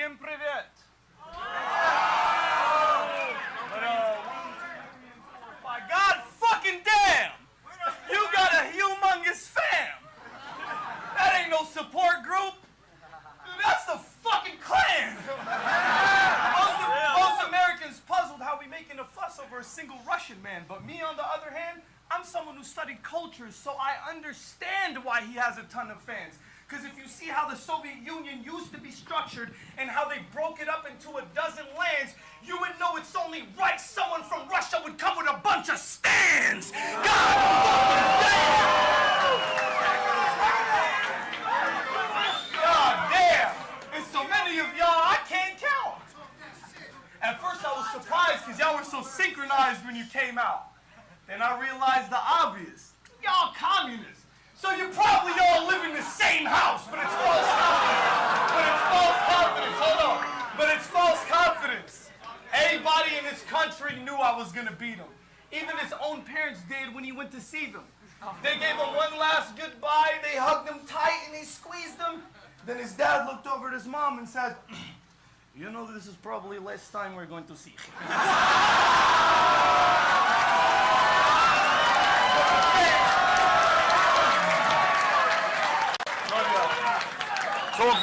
Всем привет! My God fucking damn! You got a humongous fam! That ain't no support group! Dude, that's the fucking Klan! Most Americans puzzled how we making a fuss over a single Russian man, but me on the other hand, I'm someone who studied cultures, so I understand why he has a ton of fans. Because if you see how the Soviet Union used to be structured and how they broke it up into a dozen lands, you would know it's only right someone from Russia would come with a bunch of stands. God damn! And so many of y'all I can't count. At first I was surprised because y'all were so synchronized when you came out. Then I realized the obvious. Y'all communists. So you probably all live in the same house, but it's false confidence. Hold on. But it's false confidence. Everybody in this country knew I was gonna beat him. Even his own parents did when he went to see them. They gave him one last goodbye, they hugged him tight and they squeezed him. Then his dad looked over at his mom and said, you know this is probably the last time we're going to see him. So the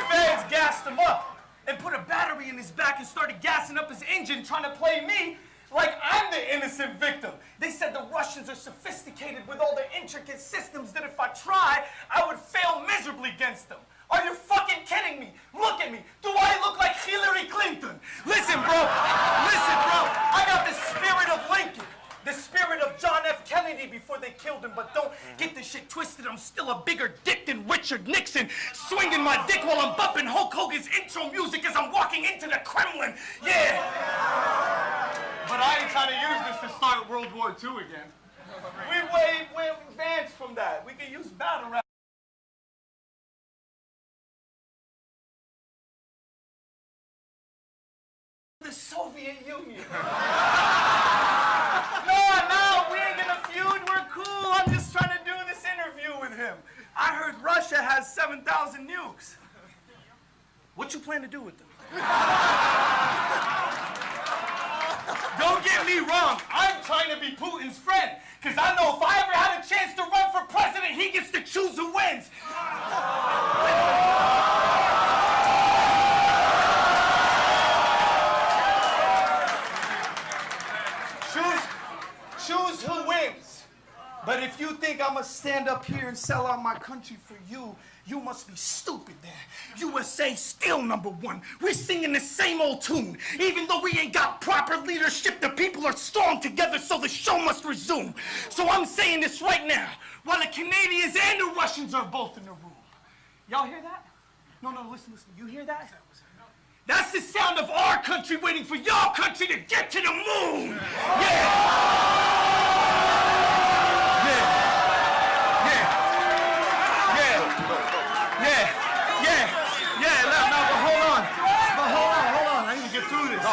feds gassed him up and put a battery in his back and started gassing up his engine, trying to play me like I'm the innocent victim. They said the Russians are sophisticated with all the intricate systems that if I try, I would fail miserably against them. Are you fucking kidding me? Look at me. Do I look like Hillary Clinton? Listen, bro. I got the spirit of Lincoln. The spirit of John F. Kennedy before they killed him, but don't get this shit twisted. I'm still a bigger dick than Richard Nixon, swinging my dick while I'm bumping Hulk Hogan's intro music as I'm walking into the Kremlin. Yeah. But I ain't trying to use this to start World War II again. We way advanced from that. We can use battle rap. The Soviet Union. No, we ain't gonna feud, we're cool. I'm just trying to do this interview with him. I heard Russia has 7,000 nukes. What you plan to do with them? Don't get me wrong, I'm trying to be Putin's friend, because I know if I ever had a chance to run for president, he gets to choose who wins. Choose who wins. But if you think I'm gonna stand up here and sell out my country for you, you must be stupid there. USA still #1. We're singing the same old tune. Even though we ain't got proper leadership, the people are strong together, so the show must resume. So I'm saying this right now, while the Canadians and the Russians are both in the room. Y'all hear that? No, listen. You hear that? That's the sound of our country waiting for your country to get to the moon. Hold on. I need to get through this.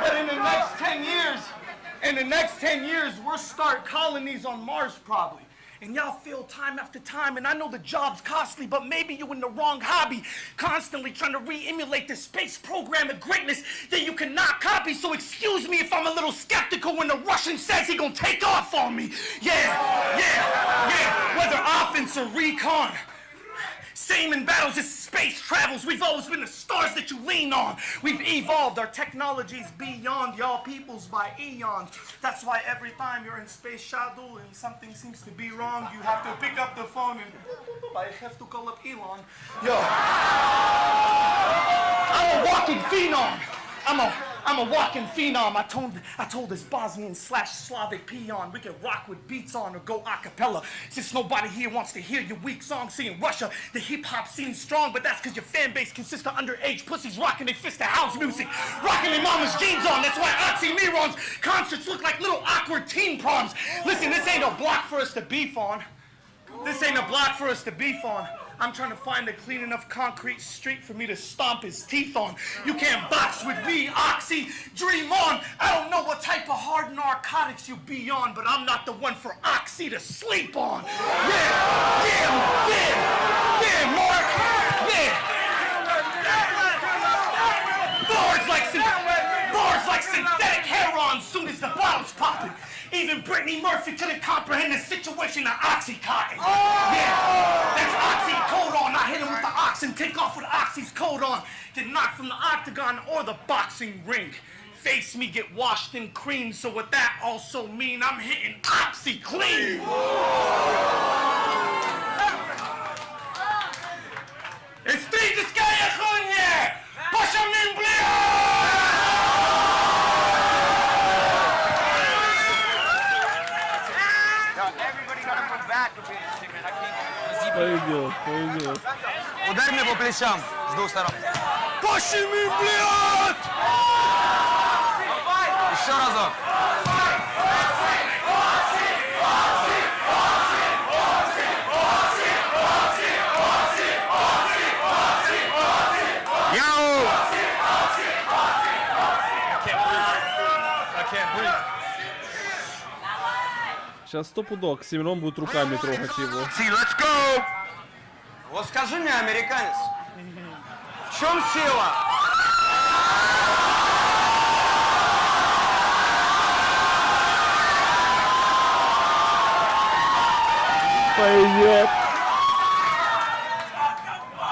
But in the next 10 years, we'll start colonies on Mars probably. And y'all fail time after time, and I know the job's costly, but maybe you're in the wrong hobby, constantly trying to re-emulate the space program of greatness that you cannot copy, so excuse me if I'm a little skeptical when the Russian says he gonna take off on me. Whether offense or recon, same in battles as space travels, we've always been the stars that you lean on. We've evolved, our technology's beyond y'all peoples by eons. That's why every time you're in space shuttle and something seems to be wrong, you have to pick up the phone and I have to call up Elon. Yo, I'm a walking phenom. I'm a walking phenom. I told this Bosnian/Slavic peon we could rock with beats on or go a cappella. Since nobody here wants to hear your weak song singing Russia, the hip-hop scene's strong, but that's because your fan base consists of underage pussies rocking their fist to house music, rocking their mama's jeans on. That's why Oxxxymiron's concerts look like little awkward teen proms. Listen, this ain't a block for us to beef on. I'm trying to find a clean enough concrete street for me to stomp his teeth on. You can't box with me, Oxy. Dream on. I don't know what type of hard narcotics you be on, but I'm not the one for Oxy to sleep on. Yeah, Mark. Yeah. releasing bars like synthetic heroin soon as the bottle's popping. Even Brittany Murphy couldn't comprehend the situation of Oxxxycotton. Yeah, that's oxycodone. I hit him with the ox and take off with Oxy's coat on. Get knocked from the octagon or the boxing ring. Face me get washed in cream, so what that also mean I'm hitting Oxy clean. Встретиская хуйня! Пошамин, Everybody gotta move back a bit. Пойдет. Ударь мне по плечам с двух сторон. Пошамин, блядь! Еще разок. Сейчас стопудок, Оксимирон будет руками трогать его. Let's go! Вот скажи мне, американец, в чем сила? Пойдет.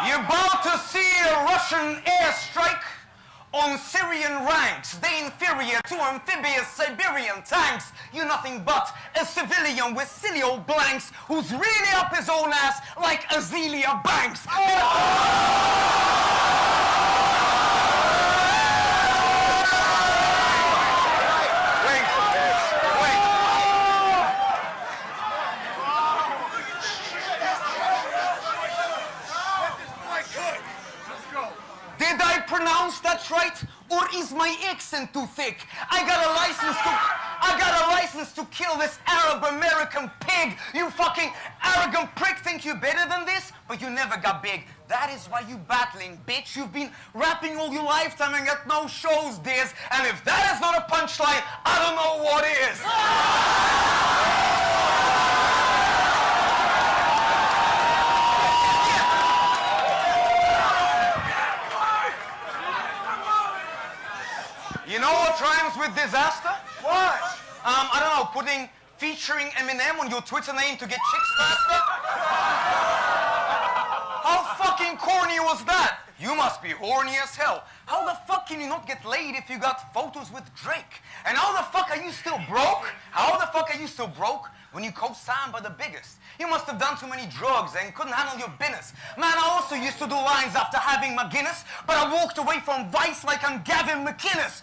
You're about to see a Russian airstrike on Syrian ranks. They inferior to amphibious Siberian tanks. You're nothing but a civilian with silly old blanks who's really up his own ass like Azealia Banks. Did I pronounce that right? Or is my accent too thick? I got a license to kill this Arab American pig. You fucking arrogant prick think you're better than this? But you never got big. That is why you battling, bitch. You've been rapping all your lifetime and got no shows, Diz. And if that is not a punchline, I don't know what is. You know what rhymes with disaster? What? I don't know, featuring Eminem on your Twitter name to get chicks faster? How fucking corny was that? You must be horny as hell. How the fuck can you not get laid if you got photos with Drake? And how the fuck are you still broke? How the fuck are you still broke when you co-signed by the biggest? You must have done too many drugs and couldn't handle your business. Man, I also used to do lines after having my Guinness, but I walked away from Vice like I'm Gavin McInnes.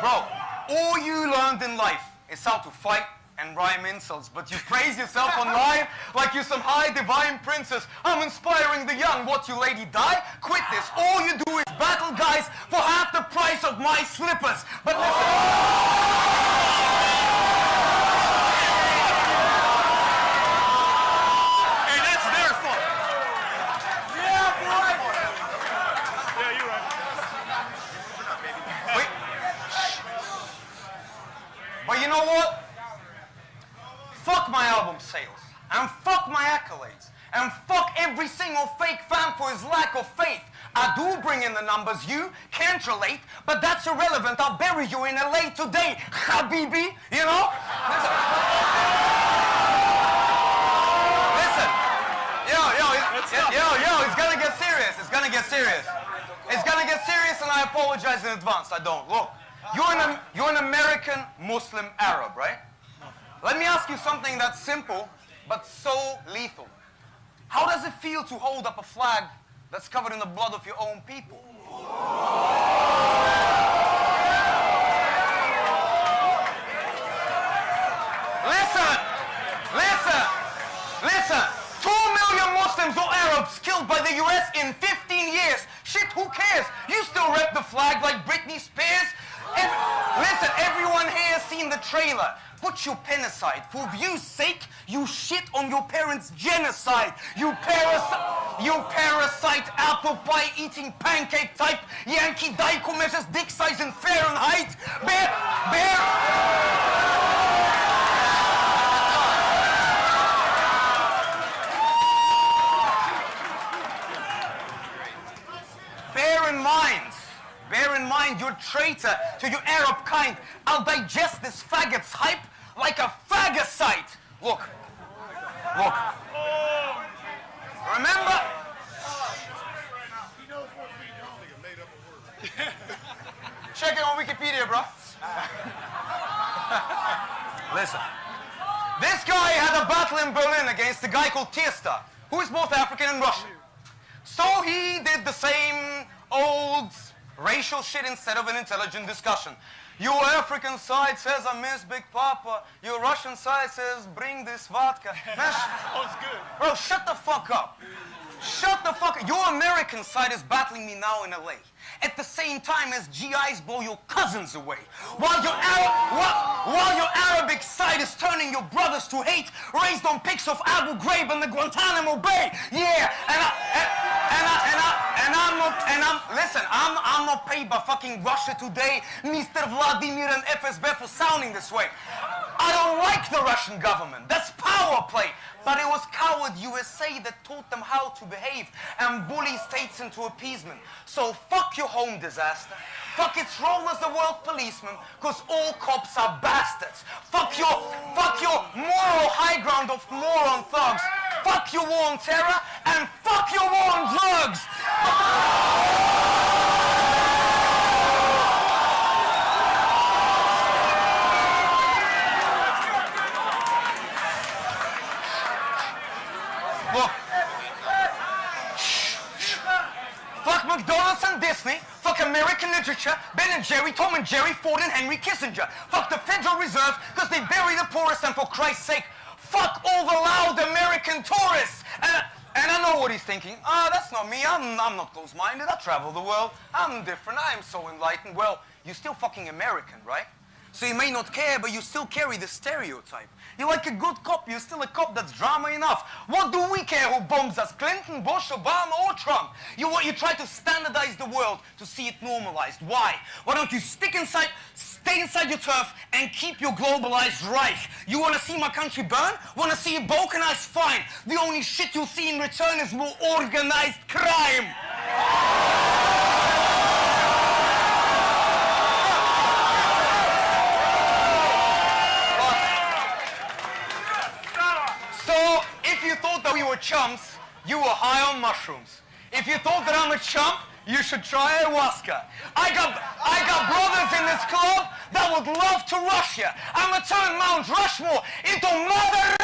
Bro, all you learned in life is how to fight and rhyme insults, but you praise yourself online like you're some high divine princess. I'm inspiring the young. What, you lady die? Quit this. All you do is battle guys for half the price of my slippers. But listen. But you know what? Fuck my album sales, and fuck my accolades, and fuck every single fake fan for his lack of faith. I do bring in the numbers, you can't relate, but that's irrelevant. I'll bury you in LA today, Habibi, you know? Listen. Yo, it's gonna get serious. It's gonna get serious. It's gonna get serious, and I apologize in advance. I don't. Look. You're an American Muslim Arab, right? Let me ask you something that's simple, but so lethal. How does it feel to hold up a flag that's covered in the blood of your own people? Listen. 2 million Muslims or Arabs killed by the US in 15 years. Shit, who cares? You still rep the flag like Britney Spears? Listen, everyone here has seen the trailer. Put your pen aside. For view's sake, you shit on your parents' genocide. You parasite, apple pie eating pancake type, Yankee Daiko measures dick size in Fahrenheit. Bear traitor to your Arab kind. I'll digest this faggot's hype like a phagocyte. Look. Look. Remember? Check it on Wikipedia, bro. Listen. This guy had a battle in Berlin against a guy called Dizaster, who is both African and Russian. So he did the same old racial shit instead of an intelligent discussion. Your African side says I miss Big Papa. Your Russian side says bring this vodka. That was good. Bro, shut the fuck up. Shut the fuck up. Your American side is battling me now in LA. At the same time as GIs blow your cousins away. While your Arabic side is turning your brothers to hate, raised on pics of Abu Ghraib and the Guantanamo Bay. Yeah, listen, I'm not paid by fucking Russia Today, Mr. Vladimir and FSB for sounding this way. I don't like the Russian government. That's power play. But it was coward USA that taught them how to behave and bully states into appeasement. So fuck your home disaster. Fuck its role as the world policeman, because all cops are bastards. Fuck your moral high ground of moron thugs. Fuck your war on terror and fuck your war on drugs. Look. Fuck McDonald's and Disney. Fuck American literature, Ben and Jerry, Tom and Jerry, Ford and Henry Kissinger. Fuck the Federal Reserve, because they bury the poorest, and for Christ's sake, fuck all the loud American tourists. And I know what he's thinking. That's not me. I'm not close-minded. I travel the world. I'm different. I am so enlightened. Well, you're still fucking American, right? So you may not care, but you still carry the stereotype. You're like a good cop. You're still a cop that's drama enough. What do we care who bombs us? Clinton, Bush, Obama, or Trump? You try to standardize the world to see it normalized. Why? Why don't you stay inside your turf and keep your globalized Reich? You want to see my country burn? Want to see it balkanized? Fine. The only shit you'll see in return is more organized crime. So, if you thought that we were chumps, you were high on mushrooms. If you thought that I'm a chump, you should try ayahuasca. I got brothers in this club that would love to rush you. I'ma turn Mount Rushmore into Mother